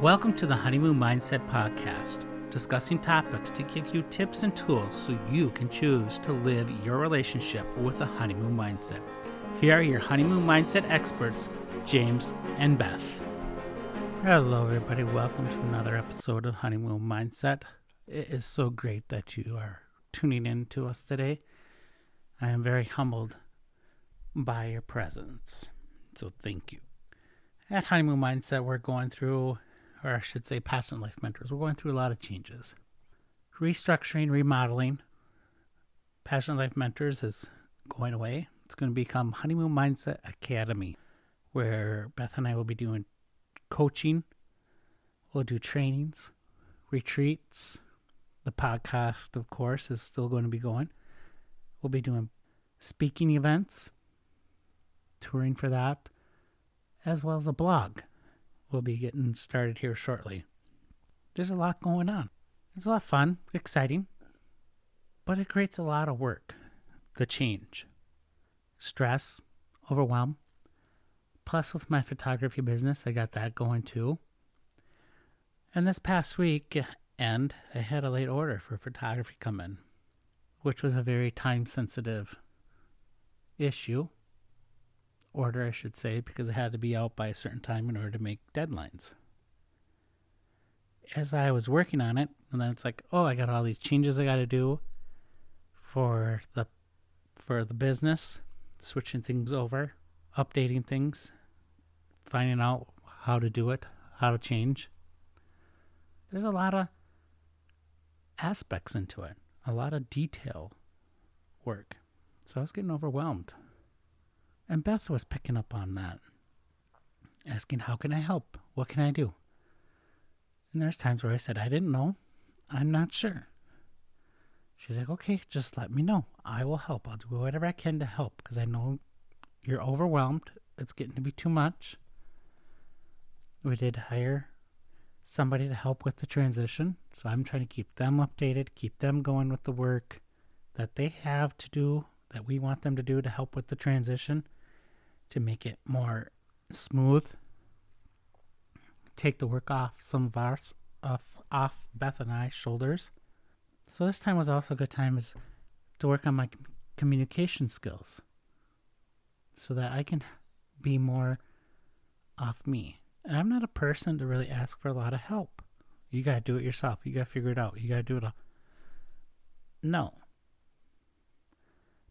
Welcome to the Honeymoon Mindset podcast, discussing topics to give you tips and tools so you can choose to live your relationship with a honeymoon mindset. Here are your honeymoon mindset experts, James and Beth. Hello, everybody. Welcome to another episode of Honeymoon Mindset. It is so great that you are tuning in to us today. I am very humbled by your presence, so thank you. At Honeymoon Mindset, we're going through, or I should say Passion Life Mentors, we're going through a lot of changes. Restructuring, remodeling. Passion Life Mentors is going away. It's going to become Honeymoon Mindset Academy, where Beth and I will be doing coaching. We'll do trainings, retreats. The podcast, of course, is still going to be going. We'll be doing speaking events, touring for that, as well as a blog. We'll be getting started here shortly. There's a lot going on. It's a lot of fun, exciting, but it creates a lot of work. The change, stress, overwhelm. Plus, with my photography business, I got that going too. And this past week, I had a late order for photography come in, which was a very time-sensitive order, I should say, because it had to be out by a certain time in order to make deadlines. As I was working on it, and then it's like, oh, I got all these changes I got to do for the business, switching things over, updating things, finding out how to do it, how to change. There's a lot of aspects into it, a lot of detail work. So I was getting overwhelmed. And Beth was picking up on that, asking, how can I help? What can I do? And there's times where I said, I didn't know. I'm not sure. She's like, okay, just let me know. I will help. I'll do whatever I can to help because I know you're overwhelmed. It's getting to be too much. We did hire somebody to help with the transition. So I'm trying to keep them updated, keep them going with the work that they have to do, that we want them to do to help with the transition, to make it more smooth. Take the work off some of ours, off Beth and I's shoulders. So this time was also a good time to work on my communication skills so that I can be more off me. And I'm not a person to really ask for a lot of help. You got to do it yourself. You got to figure it out. You got to do it all. No.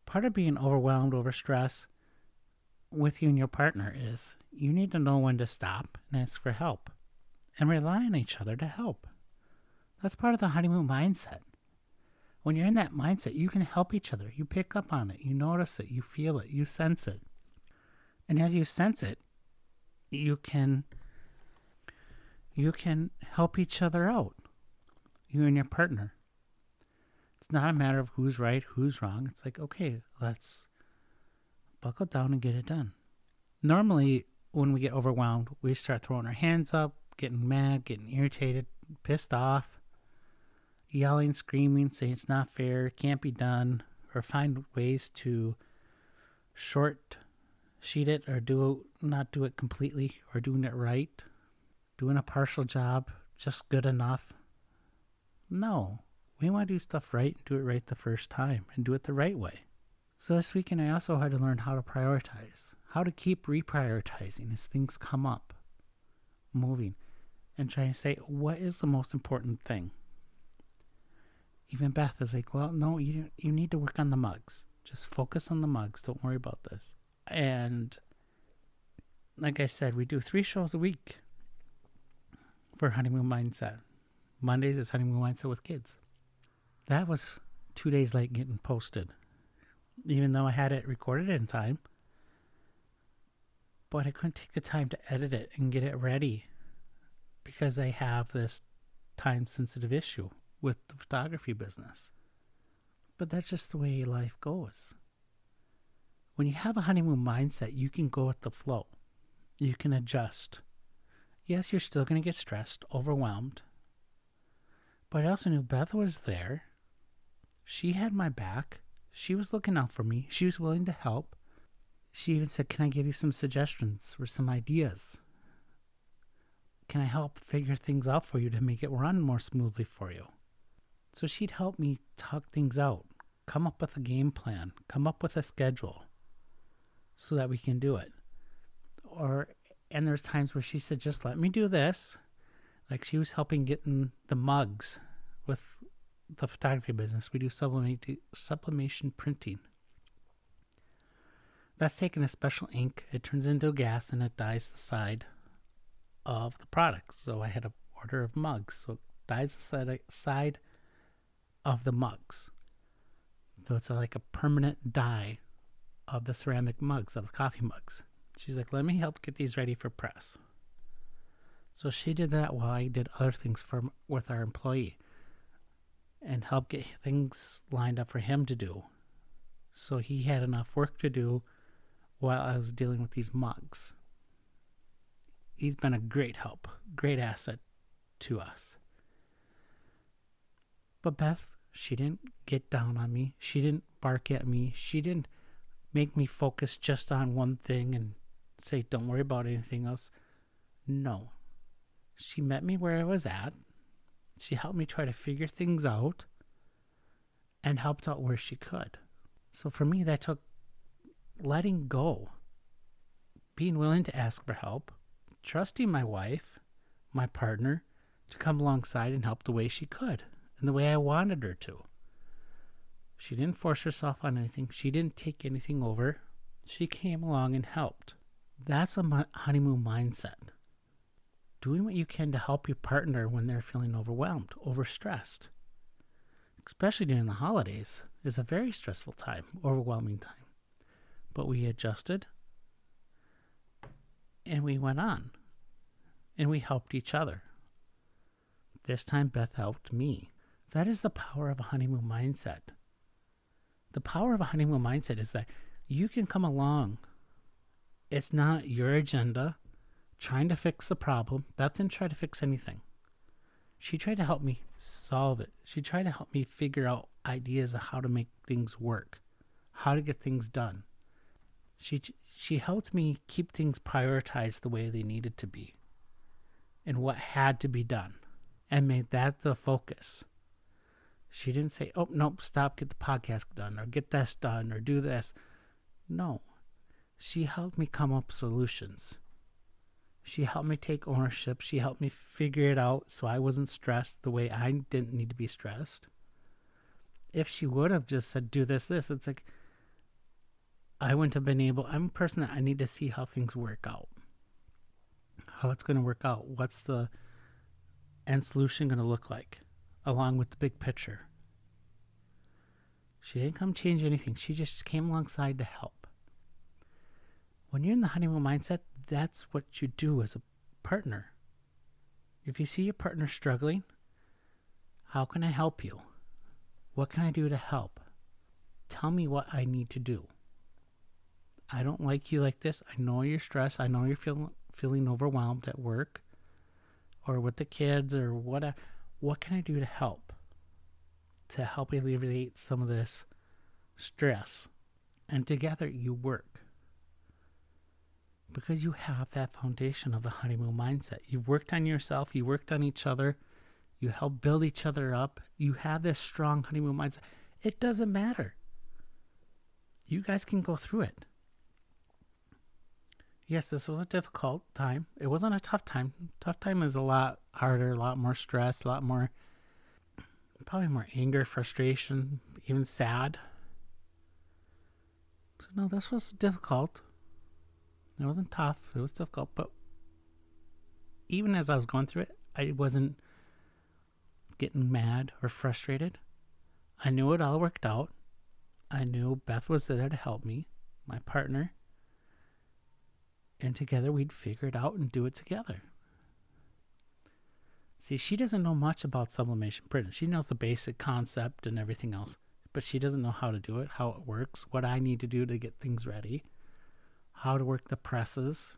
Part of being overwhelmed, overstressed with you and your partner is you need to know when to stop and ask for help and rely on each other to help. That's part of the honeymoon mindset. When you're in that mindset, you can help each other. You pick up on it. You notice it. You feel it. You sense it. And as you sense it, you can help each other out, you and your partner. It's not a matter of who's right, who's wrong. It's like, okay, let's buckle down and get it done. Normally, when we get overwhelmed, we start throwing our hands up, getting mad, getting irritated, pissed off, yelling, screaming, saying it's not fair, it can't be done, or find ways to short sheet it or not do it completely or doing it right, doing a partial job, just good enough. No. We want to do stuff right and do it right the first time and do it the right way. So this weekend I also had to learn how to prioritize, how to keep reprioritizing as things come up, moving, and trying to say, what is the most important thing? Even Beth is like, well, no, you need to work on the mugs. Just focus on the mugs. Don't worry about this. And like I said, we do 3 shows a week for Honeymoon Mindset. Mondays is Honeymoon Mindset with Kids. That was 2 days late getting posted, even though I had it recorded in time. But I couldn't take the time to edit it and get it ready because I have this time-sensitive issue with the photography business. But that's just the way life goes. When you have a honeymoon mindset, you can go with the flow. You can adjust. Yes, you're still going to get stressed, overwhelmed. But I also knew Beth was there. She had my back. She was looking out for me. She was willing to help. She even said, can I give you some suggestions or some ideas? can I help figure things out for you to make it run more smoothly for you? So she'd help me talk things out, come up with a game plan, come up with a schedule so that we can do it. And there's times where she said, just let me do this. Like she was helping getting the mugs with the photography business. We do sublimation printing. That's taking a special ink. It turns into gas and it dyes the side of the product. So I had an order of mugs. So it dyes the side of the mugs. So it's like a permanent dye of the ceramic mugs, of the coffee mugs. She's like, let me help get these ready for press. So she did that while I did other things with our employee and helped get things lined up for him to do. So he had enough work to do while I was dealing with these mugs. He's been a great help, great asset to us. But Beth, she didn't get down on me. She didn't bark at me. She didn't make me focus just on one thing and say, don't worry about anything else. No. She met me where I was at. She helped me try to figure things out and helped out where she could. So for me, that took letting go, being willing to ask for help, trusting my wife, my partner, to come alongside and help the way she could and the way I wanted her to. She didn't force herself on anything. She didn't take anything over. She came along and helped. That's a honeymoon mindset. Doing what you can to help your partner when they're feeling overwhelmed, overstressed. Especially during the holidays is a very stressful time, overwhelming time. But we adjusted and we went on and we helped each other. This time Beth helped me. That is the power of a honeymoon mindset. The power of a honeymoon mindset is that you can come along. It's not your agenda trying to fix the problem. Beth didn't try to fix anything. She tried to help me solve it. She tried to help me figure out ideas of how to make things work, how to get things done. She helped me keep things prioritized the way they needed to be and what had to be done and made that the focus. She didn't say, oh, nope, stop, get the podcast done or get this done or do this. No, she helped me come up with solutions. She helped me take ownership. She helped me figure it out so I wasn't stressed the way I didn't need to be stressed. If she would have just said, do this, it's like, I wouldn't have been able. I'm a person that I need to see how things work out, how it's going to work out. What's the end solution going to look like along with the big picture? She didn't come change anything. She just came alongside to help. When you're in the honeymoon mindset, that's what you do as a partner. If you see your partner struggling, how can I help you? What can I do to help? Tell me what I need to do. I don't like you like this. I know you're stressed. I know you're feeling overwhelmed at work or with the kids or whatever. What can I do to help alleviate some of this stress? And together you work. Because you have that foundation of the honeymoon mindset. You've worked on yourself. You worked on each other. You help build each other up. You have this strong honeymoon mindset. It doesn't matter. You guys can go through it. Yes, this was a difficult time. It wasn't a tough time. Tough time is a lot harder, a lot more stress, a lot more, probably more anger, frustration, even sad. So no, this was difficult. It wasn't tough. It was difficult. But even as I was going through it, I wasn't getting mad or frustrated. I knew it all worked out. I knew Beth was there to help me, my partner. And together we'd figure it out and do it together. See, she doesn't know much about sublimation printing. She knows the basic concept and everything else. But she doesn't know how to do it, how it works, what I need to do to get things ready, how to work the presses.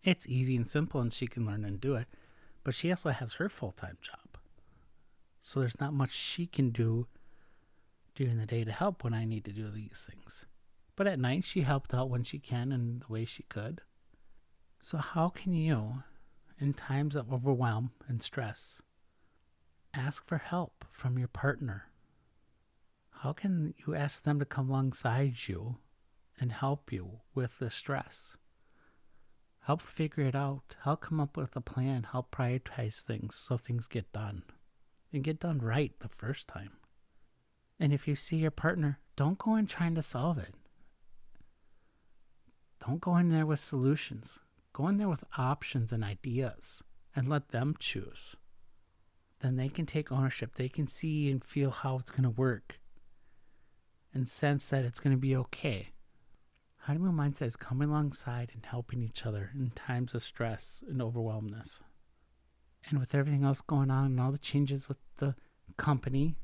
It's easy and simple and she can learn and do it. But she also has her full-time job. So there's not much she can do during the day to help when I need to do these things. But at night, she helped out when she can and the way she could. So how can you in times of overwhelm and stress. Ask for help from your partner. How can you ask them to come alongside you and help you with the stress? Help figure it out. Help come up with a plan. Help prioritize things so things get done. And get done right the first time. And if you see your partner, don't go in trying to solve it. Don't go in there with solutions. Go in there with options and ideas and let them choose. Then they can take ownership. They can see and feel how it's going to work and sense that it's going to be okay. Honeymoon Mindset is coming alongside and helping each other in times of stress and overwhelmness. And with everything else going on and all the changes with the company,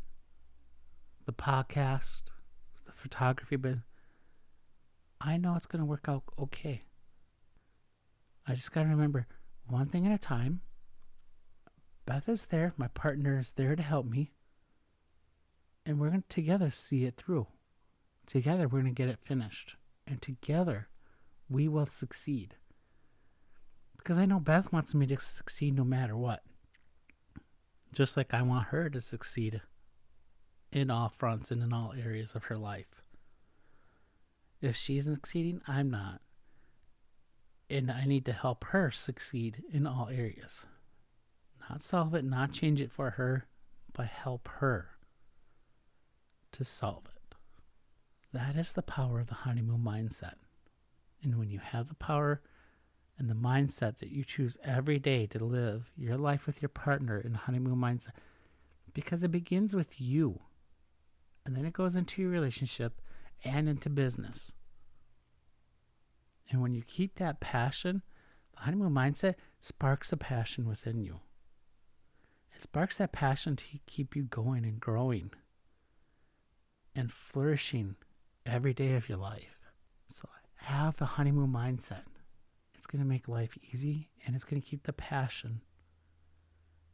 the podcast, the photography business, I know it's going to work out okay. I just got to remember one thing at a time. Beth is there. My partner is there to help me. And we're going to together see it through. Together, we're going to get it finished. And together, we will succeed. Because I know Beth wants me to succeed no matter what. Just like I want her to succeed in all fronts and in all areas of her life. If she's succeeding, I'm not. And I need to help her succeed in all areas. Not solve it, not change it for her, but help her to solve it. That is the power of the honeymoon mindset. And when you have the power and the mindset that you choose every day to live your life with your partner in honeymoon mindset, because it begins with you, and then it goes into your relationship and into business. And when you keep that passion, the honeymoon mindset sparks a passion within you. It sparks that passion to keep you going and growing and flourishing every day of your life. So have a honeymoon mindset. It's going to make life easy, and it's going to keep the passion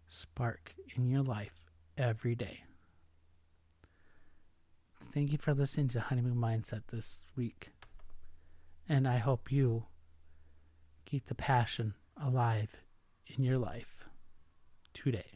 spark in your life every day. Thank you for listening to Honeymoon Mindset this week. And I hope you keep the passion alive in your life today.